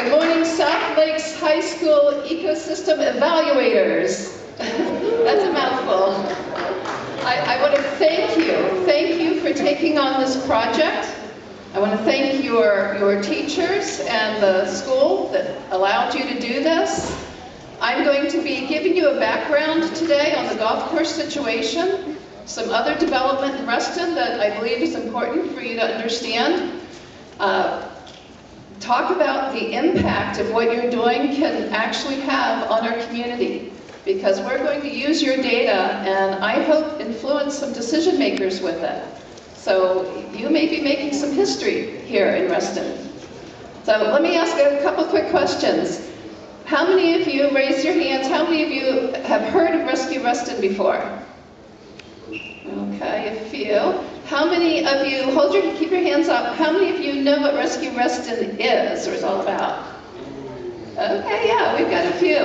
Good morning, South Lakes High School Ecosystem Evaluators. That's a mouthful. I want to thank you. Thank you for taking on this project. I want to thank your teachers and the school that allowed you to do this. I'm going to be giving you a background today on the golf course situation, some other development in Reston that I believe is important for you to understand. Talk about the impact of what you're doing can actually have on our community, because we're going to use your data and I hope influence some decision makers with it. So you may be making some history here in Reston. So let me ask a couple quick questions. How many of you, raise your hands, how many of you have heard of Rescue Reston before? Okay, a few. How many of you, keep your hands up, how many of you know what Rescue Reston is or is all about? Okay, yeah, we've got a few.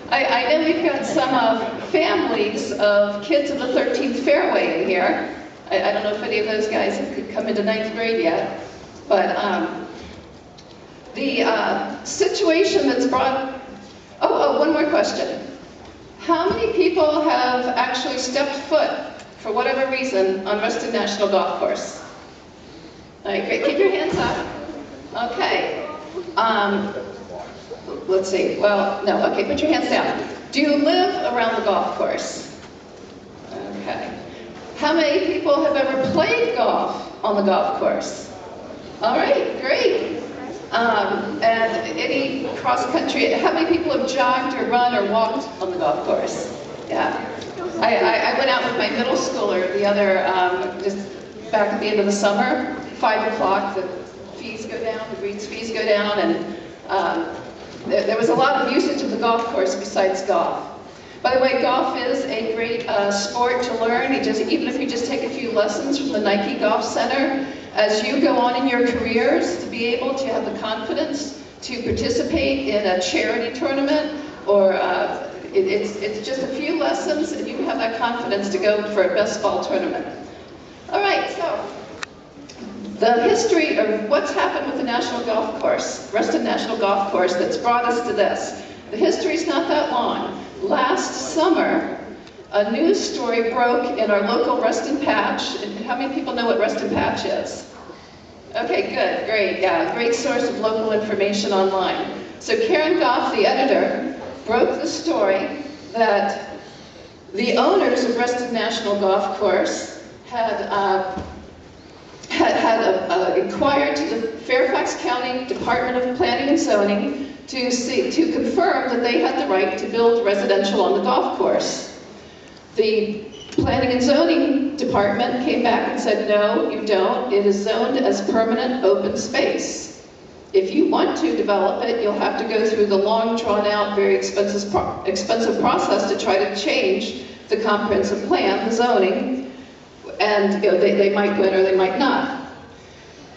I know we've got some families of kids of the 13th Fairway in here. I don't know if any of those guys have come into 9th grade yet, but the situation that's brought, one more question. How many people have actually stepped foot, for whatever reason, on Reston National Golf Course? All right, great, keep your hands up. Okay, let's see, well, no, okay, put your hands down. Do you live around the golf course? Okay. How many people have ever played golf on the golf course? All right, great. And any cross-country, how many people have jogged or run or walked on the golf course? Yeah. I went out with my middle schooler the other, just back at the end of the summer, 5 o'clock, the fees go down, the greens fees go down, and there was a lot of usage of the golf course besides golf. By the way, golf is a great sport to learn. Even if you just take a few lessons from the Nike Golf Center, as you go on in your careers, to be able to have the confidence to participate in a charity tournament, or it's just a few lessons and you have that confidence to go for a best ball tournament. All right, so the history of what's happened with the National Golf Course, Reston National Golf Course, that's brought us to this. The history's not that long. Last summer, a news story broke in our local Reston Patch. And how many people know what Reston Patch is? Okay, good, great, yeah, great source of local information online. So Karen Goff, the editor, broke the story that the owners of Reston National Golf Course had inquired to the Fairfax County Department of Planning and Zoning to confirm that they had the right to build residential on the golf course. The Planning and Zoning Department came back and said, no, you don't. It is zoned as permanent open space. If you want to develop it, you'll have to go through the long, drawn-out, very expensive process to try to change the comprehensive plan, the zoning, and they might win or they might not.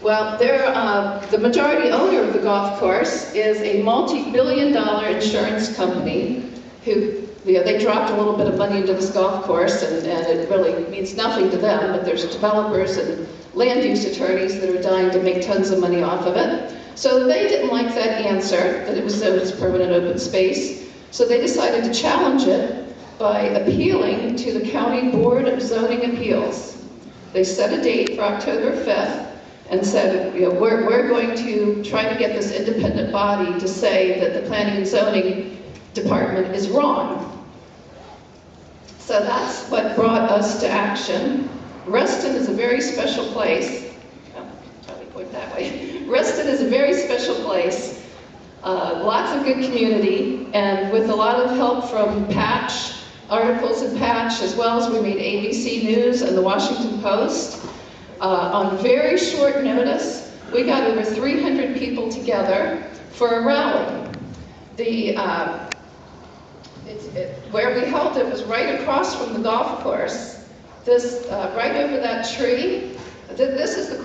Well, the majority owner of the golf course is a multi-billion-dollar insurance company who, they dropped a little bit of money into this golf course, and it really means nothing to them, but there's developers and land use attorneys that are dying to make tons of money off of it. So they didn't like that answer, that it was zoned as permanent open space, so they decided to challenge it by appealing to the County Board of Zoning Appeals. They set a date for October 5th, and said, we're going to try to get this independent body to say that the Planning and Zoning Department is wrong. So that's what brought us to action. Reston is a very special place. Probably point that way. Reston is a very special place. Lots of good community, and with a lot of help from Patch, articles in Patch, as well as we made ABC News and the Washington Post. On very short notice, we got over 300 people together for a rally. Where we held it was right across from the golf course. Right over that tree. This is the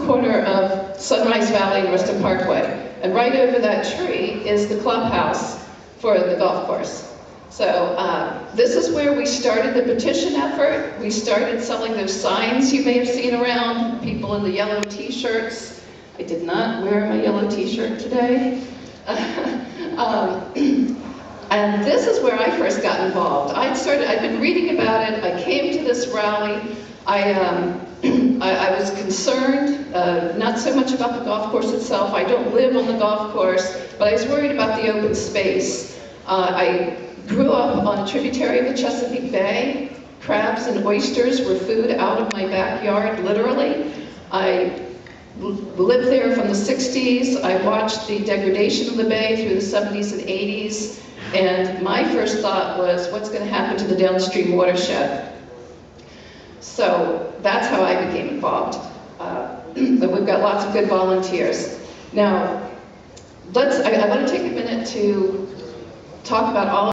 corner of Sunrise Valley and Reston Parkway, and right over that tree is the clubhouse for the golf course. So this is where we started the petition effort. We started selling those signs you may have seen around, people in the yellow t-shirts. I did not wear my yellow t-shirt today. And this is where I first got involved. I'd been reading about it. I came to this rally. I was concerned, not so much about the golf course itself. I don't live on the golf course, but I was worried about the open space. I grew up on a tributary of the Chesapeake Bay. Crabs and oysters were food out of my backyard, literally. I lived there from the 60s. I watched the degradation of the bay through the 70s and 80s. And my first thought was, what's going to happen to the downstream watershed? So that's how I became involved. But we've got lots of good volunteers. Now, I want to take a minute to talk about all